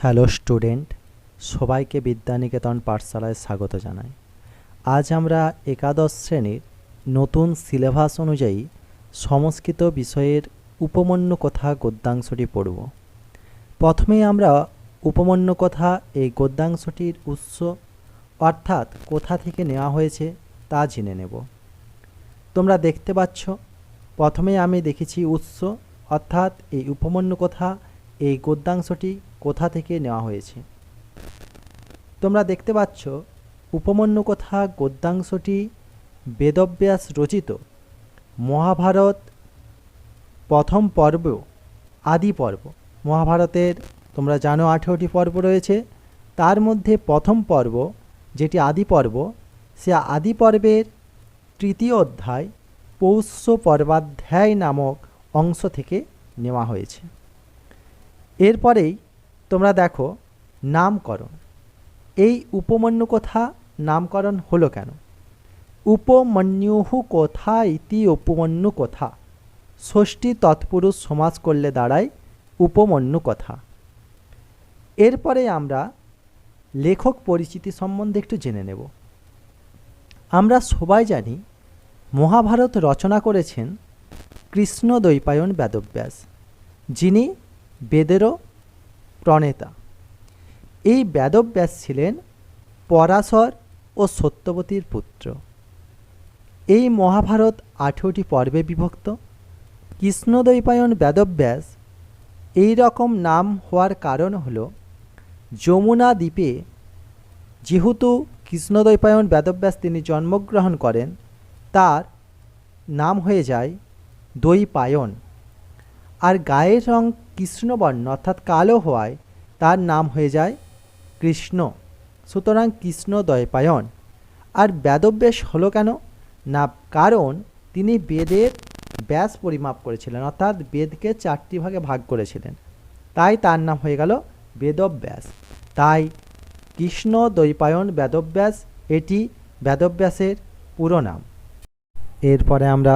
Hello student, সবাইকে বিদ্যানিকেতন পাঠশালায় স্বাগত জানাই। আজ আমরা একাদশ শ্রেণীর নতুন সিলেবাস অনুযায়ী সংস্কৃত বিষয়ের উপমন্যু কথা গদ্যাংশটি পড়ব। প্রথমেই আমরা উপমন্যু কথা এই গদ্যাংশটির উৎস অর্থাৎ কোথা থেকে নেওয়া হয়েছে তা জেনে নেব। তোমরা দেখতে পাচ্ছ, প্রথমে আমি দেখেছি উৎস অর্থাৎ এই উপমন্যু কথা এই গদ্যাংশটি কোথা থেকে নেওয়া হয়েছে। তোমরা দেখতে পাচ্ছ উপমন্যু কথা গদ্যাংশটি বেদব্যাস রচিত মহাভারত প্রথম পর্ব আদি পর্ব। মহাভারতের তোমরা জানো 18টি পর্ব রয়েছে, তার মধ্যে প্রথম পর্ব যেটি আদি পর্ব, সে আদি পর্বের তৃতীয় অধ্যায় পৌষ্য পর্বাধ্যায় নামক অংশ থেকে নেওয়া হয়েছে। এরপরেই তোমরা দেখো নামকরণ। এই উপমন্যু কথা নামকরণ হলো কেন? উপমন্যুহু কথা ইতি উপমন্যু কথা, ষষ্ঠী তৎপুরুষ সমাস করলে দাঁড়ায় উপমন্যু কথা। এরপরে আমরা লেখক পরিচিতি সম্বন্ধে একটু জেনে নেব। আমরা সবাই জানি মহাভারত রচনা করেছেন কৃষ্ণদ্বৈপায়ন বেদব্যাস, যিনি বেদেরও প্রণেতা। এই বেদব্যাস ছিলেন পরাশর ও সত্যবতীর পুত্র। এই মহাভারত 18টি পর্বে বিভক্ত। কৃষ্ণদ্বৈপায়ন বেদব্যাস এই রকম নাম হওয়ার কারণ হল যমুনা দ্বীপে যেহেতু কৃষ্ণদ্বৈপায়ন বেদব্যাস তিনি জন্মগ্রহণ করেন, তার নাম হয়ে যায় দ্বৈপায়ন। আর গায়ের রং কৃষ্ণবর্ণ অর্থাৎ কালো হওয়ায় তার নাম হয়ে যায় কৃষ্ণ, সুতরাং কৃষ্ণদ্বৈপায়ন। আর বেদব্যাস হলো কেন না, কারণ তিনি বেদের ব্যাস পরিমাপ করেছিলেন, অর্থাৎ বেদকে 4টি ভাগে ভাগ করেছিলেন, তাই তার নাম হয়ে গেল বেদব্যাস। তাই কৃষ্ণদ্বৈপায়ন বেদব্যাস এটি বেদব্যাসের পুরো নাম। এরপরে আমরা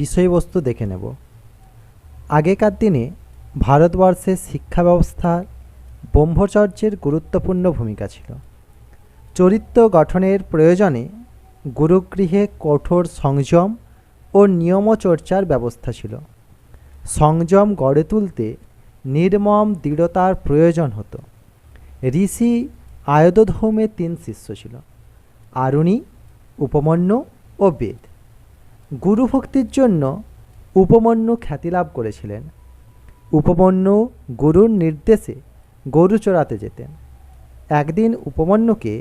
বিষয়বস্তু দেখে নেব। আগেকার দিনে ভারতবর্ষের শিক্ষা ব্যবস্থার ব্রহ্মচর্যের গুরুত্বপূর্ণ ভূমিকা ছিল। চরিত্র গঠনের প্রয়োজনে গুরুগৃহে কঠোর সংযম ও নিয়মচর্চার ব্যবস্থা ছিল। সংযম গড়ে তুলতে নির্মম দৃঢ়তার প্রয়োজন হতো। ঋষি আয়তধৌমের 3 শিষ্য ছিল, আরুণি, উপমন্যু ও বেদ। গুরুভক্তির জন্য উপমন্যু খ্যাতি লাভ করেছিলেন। উপমন্যু গুরুর নির্দেশে গরু চড়াতে যেতেন। একদিন উপমন্যুকে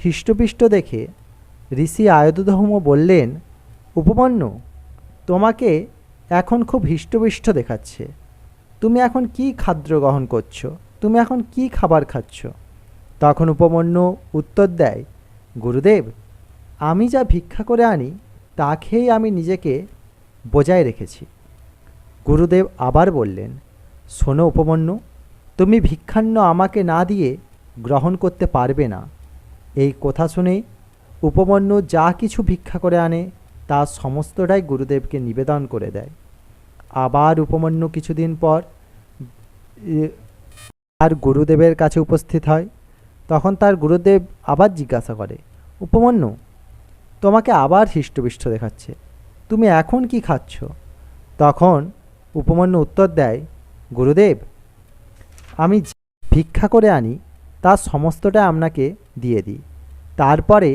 হৃষ্টপিষ্ট দেখে ঋষি আয়তধৌম বললেন, উপমন্যু, তোমাকে এখন খুব হৃষ্টপিষ্ট দেখাচ্ছে। তুমি এখন কি খাদ্য গ্রহণ করছো? তুমি এখন কি খাবার খাচ্ছ? তখন উপমন্যু উত্তর দেয়, গুরুদেব, আমি যা ভিক্ষা করে আনি তা খেয়েই আমি নিজেকে বজায় রেখেছি। গুরুদেব আবার বললেন, শোনো উপমন্যু, তুমি ভিক্ষান্ন আমাকে না দিয়ে গ্রহণ করতে পারবে না। এই কথা শুনে উপমন্যু যা কিছু ভিক্ষা করে আনে তা সমস্তটাই গুরুদেবকে নিবেদন করে দেয়। আবার উপমন্যু কিছুদিন পর তার গুরুদেবের কাছে উপস্থিত হয়। তখন তার গুরুদেব আবার জিজ্ঞাসা করে, উপমন্যু, তোমাকে আবার হৃষ্টপিষ্ট দেখাচ্ছে, তুমি এখন কি খাচ্ছ? তখন উপমন্যু উত্তর দেয়, গুরুদেব, আমি ভিক্ষা করে আনি তার সমস্তটা আপনাকে দিয়ে দিই। তারপরে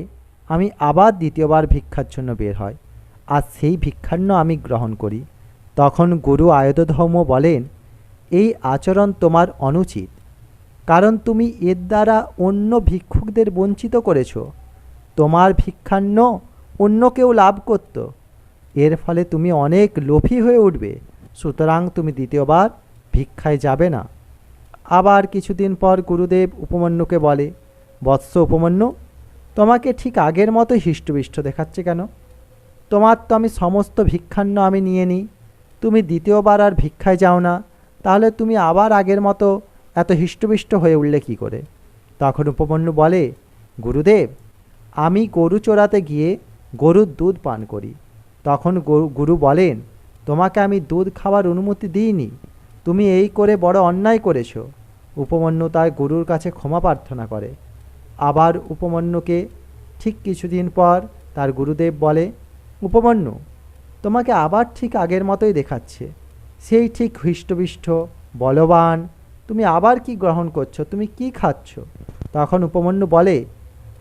আমি আবার দ্বিতীয়বার ভিক্ষার জন্য বের হয়, আর সেই ভিক্ষান্ন আমি গ্রহণ করি। তখন গুরু আয়তধৌম বলেন, এই আচরণ তোমার অনুচিত, কারণ তুমি এর দ্বারা অন্য ভিক্ষুকদের বঞ্চিত করেছ। তোমার ভিক্ষান্ন অন্য কেউ লাভ করত, এর ফলে তুমি অনেক লোভী হয়ে উঠবে, সুতরাং তুমি দ্বিতীয়বার ভিক্ষায় যাবে না। আবার কিছুদিন পর গুরুদেব উপমন্যুকে বলে, বৎস উপমন্যু, তোমাকে ঠিক আগের মতোই হৃষ্টপিষ্ট দেখাচ্ছে কেন? তোমার তো আমি সমস্ত ভিক্ষান্ন আমি নিয়ে নিই, তুমি দ্বিতীয়বার আর ভিক্ষায় যাও না, তাহলে তুমি আবার আগের মতো এত হৃষ্টপিষ্ট হয়ে উঠলে কী করে? তখন উপমন্যু বলে, গুরুদেব, আমি গরু চড়াতে গিয়ে গরুর দুধ পান করি। তখন গুরু বলেন, তোমাকে আমি দুধ খাওয়ার অনুমতি দিইনি, তুমি এই করে বড় অন্যায় করেছো। উপমন্যু তার গুরুর কাছে ক্ষমা প্রার্থনা করে। আবার উপমন্যুকে ঠিক কিছুদিন পর তার গুরুদেব বলে, উপমন্যু, তোমাকে আবার ঠিক আগের মতোই দেখাচ্ছে, সেই ঠিক হৃষ্টপুষ্ট বলবান, তুমি আবার কি গ্রহণ করছো, তুমি কি খাচ্ছ? তখন উপমন্যু বলে,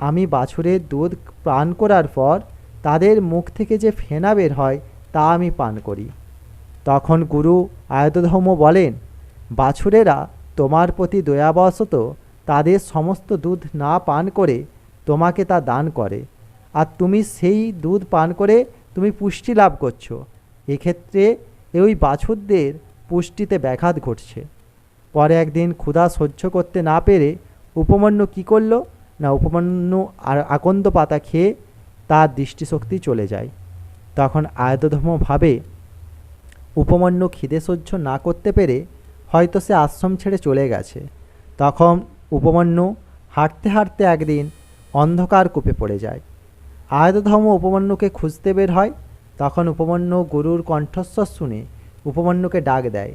আমি বাছুরের দুধ পান করার পর তাদের মুখ থেকে যে ফেনা বের হয় তা আমি পান করি। তখন গুরু আয়তধর্ম বলেন, বাছুরেরা তোমার প্রতি দয়াবশত তাদের সমস্ত দুধ না পান করে তোমাকে তা দান করে, আর তুমি সেই দুধ পান করে তুমি পুষ্টি লাভ করছো। এক্ষেত্রে ওই বাছুরদের পুষ্টিতে ব্যাঘাত ঘটছে। পরে একদিন ক্ষুধা সহ্য করতে না পেরে উপমন্যু কী করল না, উপমন্যু আর আকন্দ পাতা খেয়ে তার দৃষ্টিশক্তি চলে যায়। তখন আয়তধর্ম ভাবে, উপমন্যু খিদে সহ্য না করতে পেরে হয়তো সে আশ্রম ছেড়ে চলে গেছে। তখন উপমন্যু হাঁটতে হাঁটতে একদিন অন্ধকার কূপে পড়ে যায়। আয়তধর্ম উপমন্যুকে খুঁজতে বের হয়। তখন উপমন্যু গুরুর কণ্ঠস্বর শুনে উপমন্যুকে ডাক দেয়।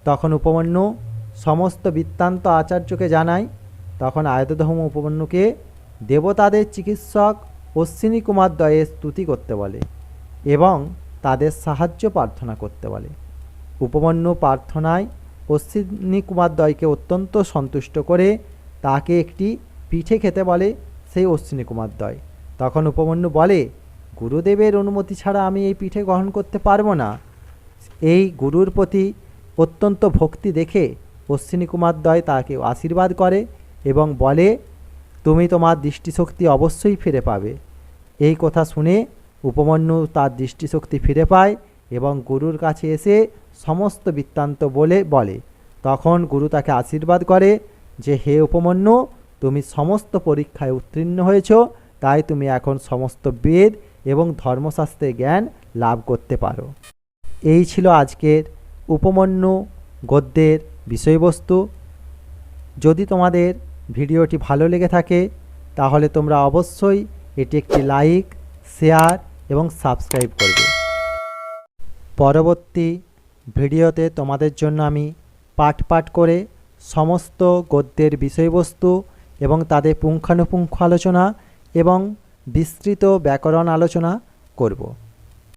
তখন উপমন্যু সমস্ত বৃত্তান্ত আচার্যকে জানায়। তখন আয়তধর্ম উপমন্যুকে দেবতাদের চিকিৎসক অশ্বিনী কুমার দ্বয়ের স্তুতি করতে বলে এবং তাদের সাহায্য প্রার্থনা করতে বলে। উপমন্যু প্রার্থনায় অশ্বিনী কুমার দ্বয়কে অত্যন্ত সন্তুষ্ট করে তাকে একটি পিঠে খেতে বলে সেই অশ্বিনী কুমার দ্বয়। তখন উপমন্যু বলে, গুরুদেবের অনুমতি ছাড়া আমি এই পিঠে গ্রহণ করতে পারবো না। এই গুরুর প্রতি অত্যন্ত ভক্তি দেখে অশ্বিনী কুমার দ্বয় তাকে আশীর্বাদ করে এবং বলে, তুমি তোমার দৃষ্টিশক্তি অবশ্যই ফিরে পাবে। এই কথা শুনে উপমন্যু তার দৃষ্টিশক্তি ফিরে পায় এবং গুরুর কাছে এসে সমস্ত বৃত্তান্ত বলে। তখন গুরু তাকে আশীর্বাদ করে যে, হে উপমন্যু, তুমি সমস্ত পরীক্ষায় উত্তীর্ণ হয়েছ, তাই তুমি এখন সমস্ত বেদ এবং ধর্মশাস্ত্রের জ্ঞান লাভ করতে পারো। এই ছিল আজকের উপমন্যু গদ্যের বিষয়বস্তু। যদি তোমাদের ভিডিওটি ভালো লেগে থাকে তাহলে তোমরা অবশ্যই এটি একটি লাইক, শেয়ার এবং সাবস্ক্রাইব করবে। পরবর্তী ভিডিওতে তোমাদের জন্য আমি পাঠ পাঠ করে সমস্ত গদ্যের বিষয়বস্তু এবং তাদের পুঙ্খানুপুঙ্খ আলোচনা এবং বিস্তৃত ব্যাকরণ আলোচনা করব।